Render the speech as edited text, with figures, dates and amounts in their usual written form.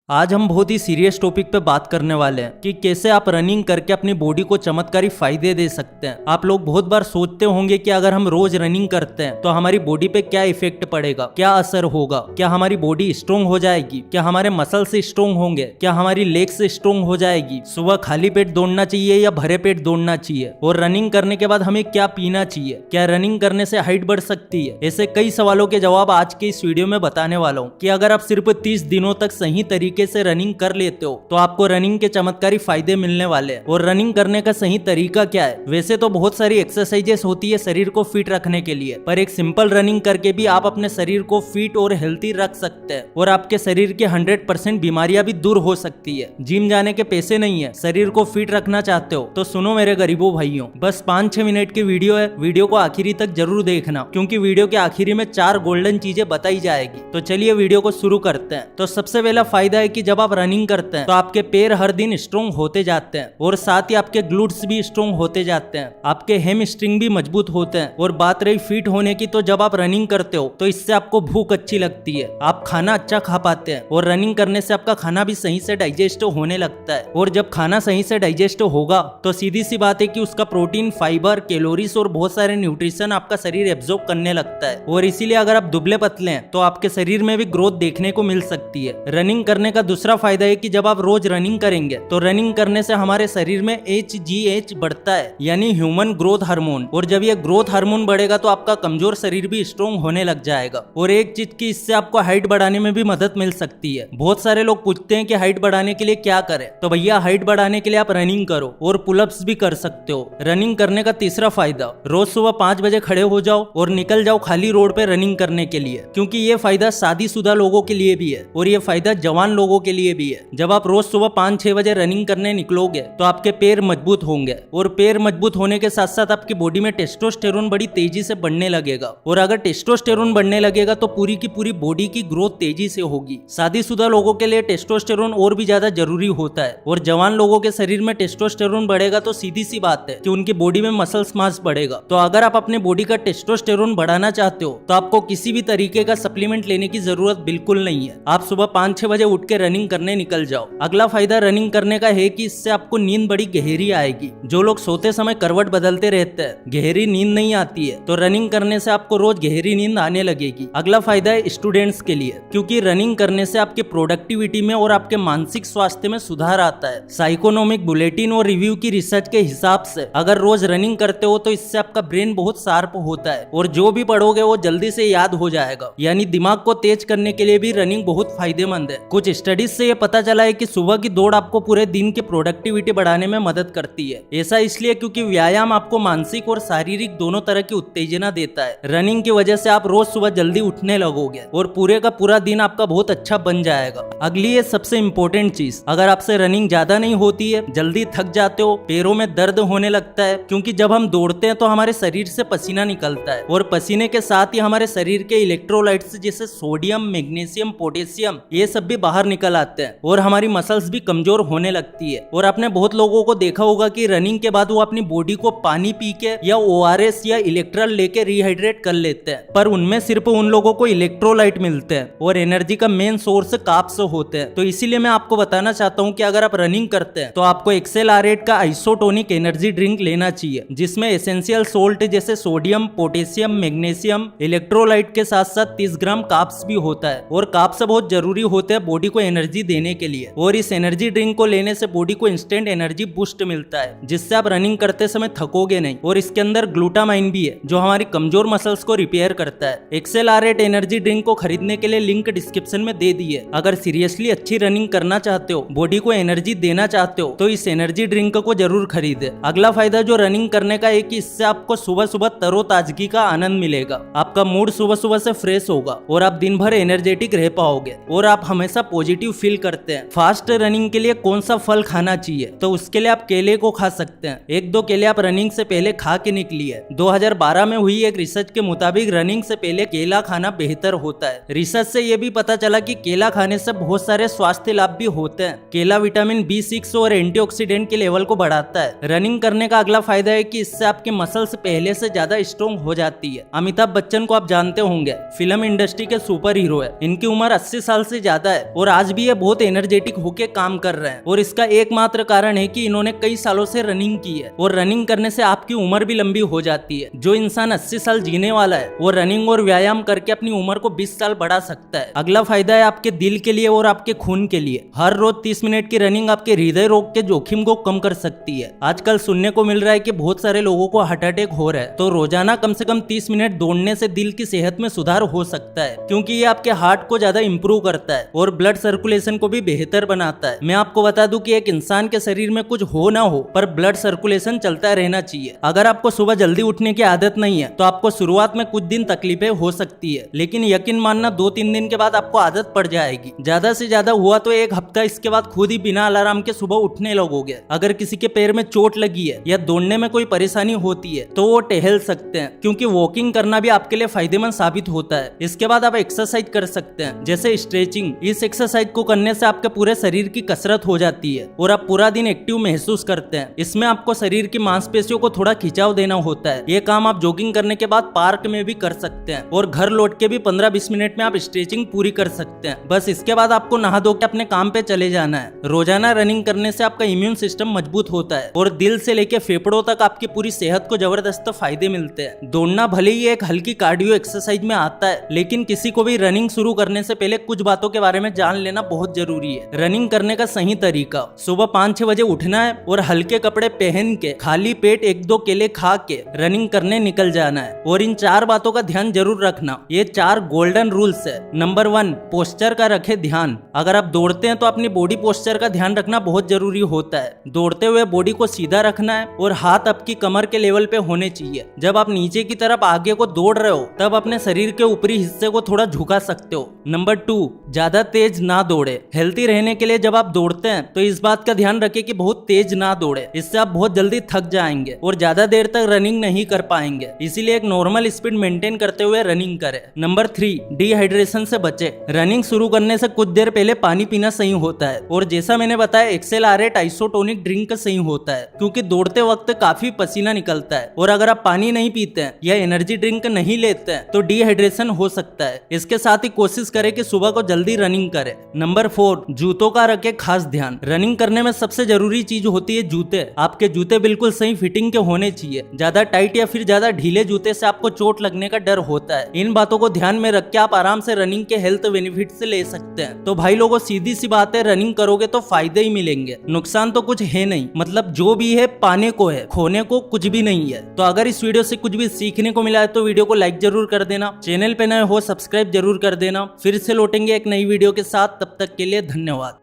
आज हम बहुत ही सीरियस टॉपिक पे बात करने वाले हैं कि कैसे आप रनिंग करके अपनी बॉडी को चमत्कारी फायदे दे सकते हैं। आप लोग बहुत बार सोचते होंगे कि अगर हम रोज रनिंग करते हैं तो हमारी बॉडी पे क्या इफेक्ट पड़ेगा, क्या असर होगा, क्या हमारी बॉडी स्ट्रोंग हो जाएगी, क्या हमारे मसल्स स्ट्रोंग होंगे, क्या हमारी लेग्स स्ट्रोंग हो जाएगी, सुबह खाली पेट दौड़ना चाहिए या भरे पेट दौड़ना चाहिए, और रनिंग करने के बाद हमें क्या पीना चाहिए, क्या रनिंग करने से हाइट बढ़ सकती है। ऐसे कई सवालों के जवाब आज के इस वीडियो में बताने वाला हूँ कि अगर आप सिर्फ 30 दिनों तक सही तरीके से रनिंग कर लेते हो तो आपको रनिंग के चमत्कारी फायदे मिलने वाले हैं। और रनिंग करने का सही तरीका क्या है? वैसे तो बहुत सारी एक्सरसाइजेस होती है शरीर को फिट रखने के लिए, पर एक सिंपल रनिंग करके भी आप अपने शरीर को फिट और हेल्थी रख सकते हैं और आपके शरीर की 100% बीमारियां भी दूर हो सकती है। जिम जाने के पैसे नहीं है, शरीर को फिट रखना चाहते हो तो सुनो मेरे गरीबों भाइयों, बस 5-6 मिनट की वीडियो है, वीडियो को आखिरी तक जरूर देखना क्योंकि वीडियो के आखिरी में 4 गोल्डन चीजें बताई जाएगी। तो चलिए वीडियो को शुरू करते हैं। तो सबसे पहला फायदा है कि जब आप रनिंग करते हैं तो आपके पैर हर दिन स्ट्रोंग होते जाते हैं और साथ ही आपके ग्लूट्स भी स्ट्रोंग होते जाते हैं, आपके हेम स्ट्रिंग भी मजबूत होते हैं। और बात रही फिट होने की, तो जब आप रनिंग करते हो तो इससे आपको भूख अच्छी लगती है, आप खाना अच्छा खा पाते हैं और रनिंग करने से आपका खाना भी सही से डाइजेस्ट होने लगता है। और जब खाना सही से डाइजेस्ट होगा तो सीधी सी बात है कि उसका प्रोटीन, फाइबर, कैलोरीज और बहुत सारे न्यूट्रिशन आपका शरीर एब्जॉर्ब करने लगता है। और इसीलिए अगर आप दुबले पतले हैं तो आपके शरीर में भी ग्रोथ देखने को मिल सकती है। रनिंग करने का दूसरा फायदा है कि जब आप रोज रनिंग करेंगे तो रनिंग करने से हमारे शरीर में HGH बढ़ता है, यानी ह्यूमन ग्रोथ हार्मोन। और जब ये ग्रोथ हार्मोन बढ़ेगा तो आपका कमजोर शरीर भी स्ट्रोंग होने लग जाएगा। और एक चीज की इससे आपको हाइट बढ़ाने में भी मदद मिल सकती है। बहुत सारे लोग पूछते हैं कि हाइट बढ़ाने के लिए क्या करें, तो भैया हाइट बढ़ाने के लिए आप रनिंग करो और पुलअप्स भी कर सकते हो। रनिंग करने का तीसरा फायदा, रोज सुबह 5 बजे खड़े हो जाओ और निकल जाओ खाली रोड पे रनिंग करने के लिए, क्योंकि ये फायदा शादीशुदा लोगों के लिए भी है और ये फायदा जवान लोगों के लिए भी है। जब आप रोज सुबह 5-6 बजे रनिंग करने निकलोगे तो आपके पैर मजबूत होंगे और पैर मजबूत होने के साथ साथ आपकी बॉडी में टेस्टोस्टेरोन बड़ी तेजी से बढ़ने लगेगा। और अगर टेस्टोस्टेरोन बढ़ने लगेगा तो पूरी की पूरी बॉडी की ग्रोथ तेजी से होगी। शादीशुदा लोगों के लिए टेस्टोस्टेरोन और भी ज्यादा जरूरी होता है और जवान लोगों के शरीर में टेस्टोस्टेरोन बढ़ेगा तो सीधी सी बात है कि उनकी बॉडी में मसल्स मास बढ़ेगा। तो अगर आप अपनी बॉडी का टेस्टोस्टेरोन बढ़ाना चाहते हो तो आपको किसी भी तरीके का सप्लीमेंट लेने की जरूरत बिल्कुल नहीं है। आप सुबह 5-6 बजे उठ के रनिंग करने निकल जाओ। अगला फायदा रनिंग करने का है कि इससे आपको नींद बड़ी गहरी आएगी। जो लोग सोते समय करवट बदलते रहते हैं, गहरी नींद नहीं आती है, तो रनिंग करने से आपको रोज गहरी नींद आने लगेगी। अगला फायदा है स्टूडेंट्स के लिए, क्योंकि रनिंग करने से आपके प्रोडक्टिविटी में और आपके मानसिक स्वास्थ्य में सुधार आता है। साइकोनॉमिक बुलेटिन और रिव्यू की रिसर्च के हिसाब से अगर रोज रनिंग करते हो तो इससे आपका ब्रेन बहुत शार्प होता है और जो भी पढ़ोगे वो जल्दी से याद हो जाएगा, यानी दिमाग को तेज करने के लिए भी रनिंग बहुत फायदेमंद है। कुछ स्टडीज से ये पता चला है कि सुबह की दौड़ आपको पूरे दिन की प्रोडक्टिविटी बढ़ाने में मदद करती है। ऐसा इसलिए क्योंकि व्यायाम आपको मानसिक और शारीरिक दोनों तरह की उत्तेजना देता है। रनिंग की वजह से आप रोज सुबह जल्दी उठने लगोगे और पूरे का पूरा दिन आपका बहुत अच्छा बन जाएगा। अगली है सबसे इम्पोर्टेंट चीज, अगर आपसे रनिंग ज्यादा नहीं होती है, जल्दी थक जाते हो, पैरों में दर्द होने लगता है, क्योंकि जब हम दौड़ते हैं तो हमारे शरीर से पसीना निकलता है और पसीने के साथ ही हमारे शरीर के इलेक्ट्रोलाइट्स जैसे सोडियम, मैग्नीशियम, पोटेशियम, ये सब भी बाहर निकल आते हैं और हमारी मसल्स भी कमजोर होने लगती है। और आपने बहुत लोगों को देखा होगा कि रनिंग के बाद वो अपनी बॉडी को पानी पी के या ORS या इलेक्ट्रल लेके रिहाइड्रेट कर लेते हैं, पर उनमें सिर्फ उन लोगों को इलेक्ट्रोलाइट मिलते हैं और एनर्जी का मेन सोर्स कार्ब्स होते हैं। तो इसीलिए मैं आपको बताना चाहता हूँ कि अगर आप रनिंग करते हैं तो आपको XLR8 का आइसोटोनिक एनर्जी ड्रिंक लेना चाहिए, जिसमें एसेंशियल सोल्ट जैसे सोडियम, पोटेशियम, मैग्नीशियम, इलेक्ट्रोलाइट के साथ साथ 30 ग्राम कार्ब्स भी होता है। और कार्ब्स बहुत जरूरी होते हैं बॉडी को एनर्जी देने के लिए, और इस एनर्जी ड्रिंक को लेने से बॉडी को इंस्टेंट एनर्जी बूस्ट मिलता है, जिससे आप रनिंग करते समय थकोगे नहीं। और इसके अंदर ग्लूटामाइन भी है जो हमारी कमजोर मसल्स को रिपेयर करता है। XLR8 एनर्जी ड्रिंक को खरीदने के लिए लिंक डिस्क्रिप्शन में दे दी है। अगर सीरियसली अच्छी रनिंग करना चाहते हो, बॉडी को एनर्जी देना चाहते हो, तो इस एनर्जी ड्रिंक को जरूर खरीदे। अगला फायदा जो रनिंग करने का है कि इससे आपको सुबह सुबह तरोताजगी का आनंद मिलेगा, आपका मूड सुबह सुबह से फ्रेश होगा और आप दिन भर एनर्जेटिक रह पाओगे और आप हमेशा पॉजिटिव फील करते हैं। फास्ट रनिंग के लिए कौन सा फल खाना चाहिए, तो उसके लिए आप केले को खा सकते हैं। 1-2 केले आप रनिंग से पहले खा के निकलिए। 2012 में हुई एक रिसर्च के मुताबिक रनिंग से पहले केला खाना बेहतर होता है। रिसर्च से ये भी पता चला कि केला खाने से बहुत सारे स्वास्थ्य लाभ भी होते हैं। केला विटामिन B6 और एंटीऑक्सीडेंट के लेवल को बढ़ाता है। रनिंग करने का अगला फायदा है कि इससे आपके मसल्स पहले से ज्यादा स्ट्रॉन्ग हो जाती है। अमिताभ बच्चन को आप जानते होंगे, फिल्म इंडस्ट्री के सुपर हीरो है। इनकी उम्र 80 साल से ज्यादा है और आज भी ये बहुत एनर्जेटिक होके काम कर रहे हैं। और इसका एकमात्र कारण है कि इन्होंने कई सालों से रनिंग की है और रनिंग करने से आपकी उम्र भी लंबी हो जाती है। जो इंसान 80 साल जीने वाला है वो रनिंग और व्यायाम करके अपनी उम्र को 20 साल बढ़ा सकता है। अगला फायदा है आपके दिल के लिए और आपके खून के लिए। हर रोज 30 मिनट की रनिंग आपके हृदय रोग के जोखिम को कम कर सकती है। आजकल सुनने को मिल रहा है कि बहुत सारे लोगों को हार्ट अटैक हो रहा है, तो रोजाना कम से कम 30 मिनट दौड़ने से दिल की सेहत में सुधार हो सकता है, क्योंकि ये आपके हार्ट को ज्यादा इंप्रूव करता है और ब्लड सर्कुलेशन को भी बेहतर बनाता है। मैं आपको बता दूं कि एक इंसान के शरीर में कुछ हो ना हो पर ब्लड सर्कुलेशन चलता रहना चाहिए। अगर आपको सुबह जल्दी उठने की आदत नहीं है तो आपको शुरुआत में कुछ दिन तकलीफें हो सकती है, लेकिन यकीन मानना 2-3 दिन के बाद आपको आदत पड़ जाएगी। ज्यादा से ज्यादा हुआ तो 1 हफ्ता, इसके बाद खुद ही बिना अलार्म के सुबह उठने लगोगे। अगर किसी के पैर में चोट लगी है या दौड़ने में कोई परेशानी होती है तो वो टहल सकते हैं, क्योंकि वॉकिंग करना भी आपके लिए फायदेमंद साबित होता है। इसके बाद आप एक्सरसाइज कर सकते हैं, जैसे स्ट्रेचिंग। इस एक्सरसाइज को करने से आपके पूरे शरीर की कसरत हो जाती है और आप पूरा दिन एक्टिव महसूस करते हैं। इसमें आपको शरीर की मांसपेशियों को थोड़ा खिंचाव देना होता है। ये काम आप जॉगिंग करने के बाद पार्क में भी कर सकते हैं और घर लौट के भी 15-20 मिनट में आप स्ट्रेचिंग पूरी कर सकते हैं। बस इसके बाद आपको नहा धो के अपने काम पे चले जाना है। रोजाना रनिंग करने से आपका इम्यून सिस्टम मजबूत होता है और दिल से लेके फेफड़ों तक आपकी पूरी सेहत को जबरदस्त फायदे मिलते हैं। दौड़ना भले ही एक हल्की कार्डियो एक्सरसाइज में आता है, लेकिन किसी को भी रनिंग शुरू करने से पहले कुछ बातों के बारे में जान लेना बहुत जरूरी है। रनिंग करने का सही तरीका: सुबह 5-6 बजे उठना है और हल्के कपड़े पहन के खाली पेट 1-2 केले खा के रनिंग करने निकल जाना है। और इन 4 बातों का ध्यान जरूर रखना। ये 4 गोल्डन रूल्स है। नंबर 1, पोस्चर का रखे ध्यान। अगर आप दौड़ते हैं तो अपनी बॉडी पोस्चर का ध्यान रखना बहुत जरूरी होता है। दौड़ते हुए बॉडी को सीधा रखना है और हाथ आपकी कमर के लेवल पे होने चाहिए। जब आप नीचे की तरफ आगे को दौड़ रहे हो तब अपने शरीर के ऊपरी हिस्से को थोड़ा झुका सकते हो। नंबर 2, ज्यादा तेज ना दौड़े। हेल्थी रहने के लिए जब आप दौड़ते हैं तो इस बात का ध्यान रखें कि बहुत तेज ना दौड़े, इससे आप बहुत जल्दी थक जाएंगे और ज्यादा देर तक रनिंग नहीं कर पाएंगे। इसीलिए एक नॉर्मल स्पीड मेंटेन करते हुए रनिंग करें। नंबर 3, डिहाइड्रेशन से बचे। रनिंग शुरू करने से कुछ देर पहले पानी पीना सही होता है और जैसा मैंने बताया XLR8 आइसोटोनिक ड्रिंक सही होता है, क्योंकि दौड़ते वक्त काफी पसीना निकलता है और अगर आप पानी नहीं पीते हैं या एनर्जी ड्रिंक नहीं लेते हैं तो डिहाइड्रेशन हो सकता है। इसके साथ ही कोशिश करें कि सुबह को जल्दी रनिंग करें। नंबर 4, जूतों का रखें खास ध्यान। रनिंग करने में सबसे जरूरी चीज होती है जूते। आपके जूते बिल्कुल सही फिटिंग के होने चाहिए। ज्यादा टाइट या फिर ज्यादा ढीले जूते से आपको चोट लगने का डर होता है। इन बातों को ध्यान में रख के आप आराम से रनिंग के हेल्थ बेनिफिट से ले सकते हैं। तो भाई लोगों, सीधी सी बात है, रनिंग करोगे तो फायदे ही मिलेंगे, नुकसान तो कुछ है नहीं। मतलब जो भी है पाने को है, खोने को कुछ भी नहीं है। तो अगर इस वीडियो से कुछ भी सीखने को मिला है तो वीडियो को लाइक जरूर कर देना, चैनल पे नए हो सब्सक्राइब जरूर कर देना। फिर से लौटेंगे एक नई वीडियो के साथ, तब तक के लिए धन्यवाद।